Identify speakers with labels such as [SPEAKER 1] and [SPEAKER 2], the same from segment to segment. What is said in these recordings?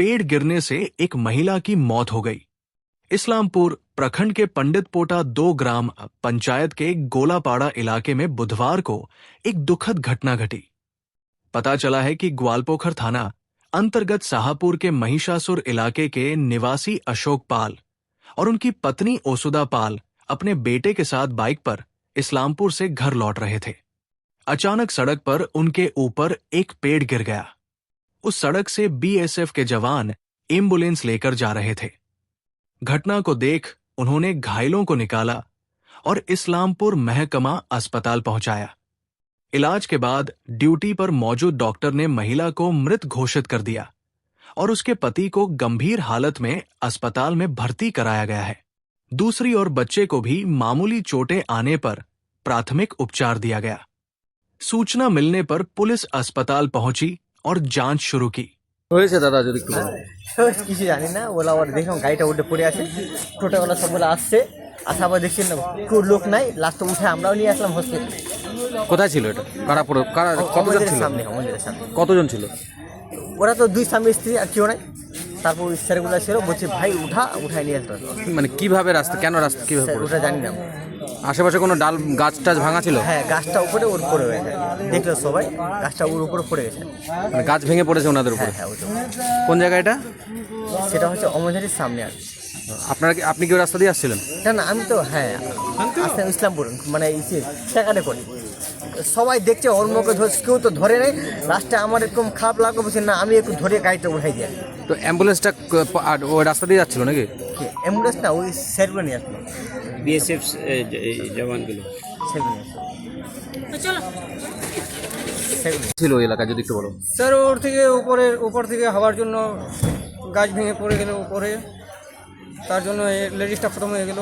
[SPEAKER 1] पेड़ गिरने से एक महिला की मौत हो गई। इस्लामपुर प्रखंड के पंडितपोटा 2 ग्राम पंचायत के गोलापाड़ा इलाके में बुधवार को एक दुखद घटना घटी। पता चला है कि ग्वालपोखर थाना अंतर्गत शाहपुर के महिषासुर इलाके के निवासी अशोक पाल और उनकी पत्नी ओसुदा पाल अपने बेटे के साथ बाइक पर इस्लामपुर से घर लौट रहे थे। अचानक सड़क पर उनके ऊपर एक पेड़ गिर गया। उस सड़क से बीएसएफ के जवान एम्बुलेंस लेकर जा रहे थे। घटना को देख उन्होंने घायलों को निकाला और इस्लामपुर महकमा अस्पताल पहुंचाया। इलाज के बाद ड्यूटी पर मौजूद डॉक्टर ने महिला को मृत घोषित कर दिया और उसके पति को गंभीर हालत में अस्पताल में भर्ती कराया गया है। दूसरी ओर बच्चे को भी मामूली चोटें आने पर प्राथमिक उपचार दिया गया। सूचना मिलने पर पुलिस अस्पताल पहुंची और जांच शुरू की।
[SPEAKER 2] दादा जो
[SPEAKER 3] কিছু জানি না, ওলা ওর দেখলাম গাড়িটা উঠে পড়ে আছে, টোটোওয়ালা সবগুলো আসছে, আসার পর দেখছি না কেউ লোক নাই, লাস্টে উঠে আমরাও নিয়ে আসলাম হসপিটালে।
[SPEAKER 2] কোথায় ছিল এটা? কতজন ছিল?
[SPEAKER 3] আমাদের সামনে।
[SPEAKER 2] কতজন ছিল?
[SPEAKER 3] ওরা তো 2 স্বামী স্ত্রী আর কেউ নাই। তারপর স্যারগুলো ছিল, বলছে ভাই উঠায় নিয়ে আসতে।
[SPEAKER 2] মানে কিভাবে রাস্তা, কেন রাস্তা কিভাবে পড়ে?
[SPEAKER 3] ওটা জানি না।
[SPEAKER 2] আশেপাশে কোনো ডাল গাছ টাছ ভাঙা ছিল?
[SPEAKER 3] হ্যাঁ, গাছটা উপরে ওর পড়ে গেছে, দেখলো সবাই, গাছটা ওর উপরে পড়ে গেছে।
[SPEAKER 2] মানে গাছ ভেঙে পড়েছে ওনাদের উপরে?
[SPEAKER 3] হ্যাঁ,
[SPEAKER 2] কোন জায়গা এটা?
[SPEAKER 3] সেটা হচ্ছে অমরঝারির সামনে। আর
[SPEAKER 2] আপনি কি ওই রাস্তা দিয়ে আসছিলেন?
[SPEAKER 3] না, আমি তো আসলাম ইসলামপুর, মানে টাকাটা করি। সবাই দেখছে ওর মুখে কেউ তো ধরে নেই। লাস্টে আমার এরকম খারাপ লাগলো, বলছে না আমি একটু ধরে গাড়িটা উঠাই দিই।
[SPEAKER 2] তো অ্যাম্বুলেন্সটা ওই রাস্তা দিয়ে যাচ্ছিল নাকি?
[SPEAKER 3] অ্যাম্বুলেন্স না, ওই স্যারগুলো নিয়ে আসলো,
[SPEAKER 4] বিএসএফ জওয়ানগুলো
[SPEAKER 3] সেগুলো নিয়ে আসলো।
[SPEAKER 2] ছিল ওই এলাকা, যদি একটু বলো।
[SPEAKER 5] স্যার ওর থেকে উপর থেকে হওয়ার জন্য গাছ ভেঙে পড়ে গেল উপরে, তার জন্য লেডিসটা খতম হয়ে গেল।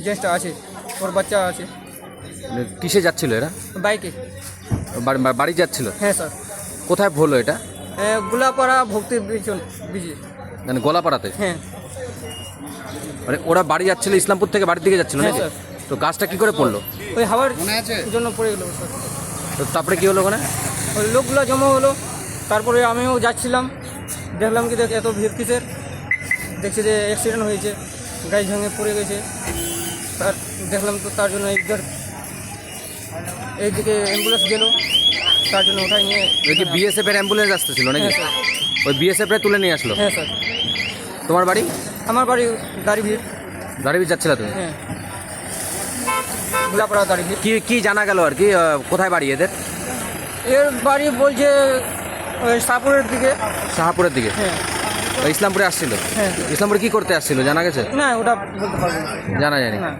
[SPEAKER 5] জেন্টসটা আছে, ওর বাচ্চা আছে।
[SPEAKER 2] কিসে যাচ্ছিল এরা?
[SPEAKER 5] বাইকে।
[SPEAKER 2] বাড়ি যাচ্ছিল?
[SPEAKER 5] হ্যাঁ স্যার।
[SPEAKER 2] কোথায় হলো এটা?
[SPEAKER 5] গোলাপাড়া ভক্তির বিজে,
[SPEAKER 2] মানে গোলাপাড়াতে?
[SPEAKER 5] হ্যাঁ।
[SPEAKER 2] মানে ওরা বাড়ি যাচ্ছিল, ইসলামপুর থেকে বাড়ির দিকে যাচ্ছিল
[SPEAKER 5] হ্যাঁ
[SPEAKER 2] নাকি?
[SPEAKER 5] স্যার।
[SPEAKER 2] তো গাছটা কি করে পড়লো?
[SPEAKER 5] ওই হাওয়ার জন্য পড়ে গেল স্যার।
[SPEAKER 2] তো তারপরে কি হলো ওখানে?
[SPEAKER 5] ওই লোকগুলো জমা হলো, তারপরে আমিও যাচ্ছিলাম, দেখলাম কি এত ভিড় কিসের, দেখছি যে অ্যাক্সিডেন্ট হয়েছে, গাছ ভেঙে পড়ে গেছে। তার দেখলাম তো, তার জন্য এইদিকে অ্যাম্বুলেন্স গেল, তার জন্য ওঠাই নিয়ে।
[SPEAKER 2] ওই কি বিএসএফ এর অ্যাম্বুলেন্স আসতেছিল নাকি?
[SPEAKER 5] হ্যাঁ স্যার।
[SPEAKER 2] ওই বিএসএফ রে তুলে নিয়ে আসলো?
[SPEAKER 5] হ্যাঁ স্যার।
[SPEAKER 2] তোমার বাড়ি?
[SPEAKER 5] আমার বাড়ি দাড়িভিড়।
[SPEAKER 2] দাঁড়িয়ে যাচ্ছিল তুমি?
[SPEAKER 5] হ্যাঁ, গোলাপাড়া দাড়িভিড়।
[SPEAKER 2] কি জানা গেল আর কি? কোথায় বাড়ি এদের?
[SPEAKER 5] এর বাড়ি বলছে ওই শাহপুরের দিকে।
[SPEAKER 2] শাহপুরের দিকে?
[SPEAKER 5] হ্যাঁ।
[SPEAKER 2] ওই ইসলামপুরে আসছিল?
[SPEAKER 5] হ্যাঁ।
[SPEAKER 2] ইসলামপুরে কি করতে আসছিল জানা গেছে?
[SPEAKER 5] না, ওটা বলতে পারবো না।
[SPEAKER 2] জানা যায়নি?
[SPEAKER 5] না।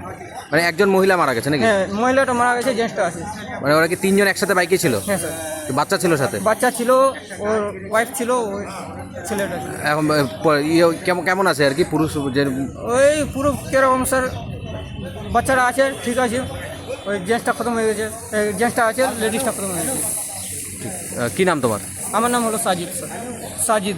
[SPEAKER 2] মানে একজন মহিলা মারা গেছে নাকি?
[SPEAKER 5] হ্যাঁ, মহিলাটা মারা গেছে, জেন্টসটা আছে।
[SPEAKER 2] মানে ওরা কি 3 জন একসাথে বাইকে ছিল?
[SPEAKER 5] হ্যাঁ স্যার।
[SPEAKER 2] বাচ্চা ছিল সাথে?
[SPEAKER 5] বাচ্চা ছিল, ওর ওয়াইফ ছিল, ওই ছেলেটা ছিল।
[SPEAKER 2] এখন কেমন আছে আর কি পুরুষ যে?
[SPEAKER 5] ওই পুরো কেরকম স্যার, বাচ্চারা আছে ঠিক আছে, ওই জেন্টসটা খতম হয়ে গেছে, জেন্টসটা আছে, লেডিসটা খতম হয়ে গেছে।
[SPEAKER 2] কি নাম তোমার?
[SPEAKER 5] আমার নাম হলো সাজিদ স্যার, সাজিদ।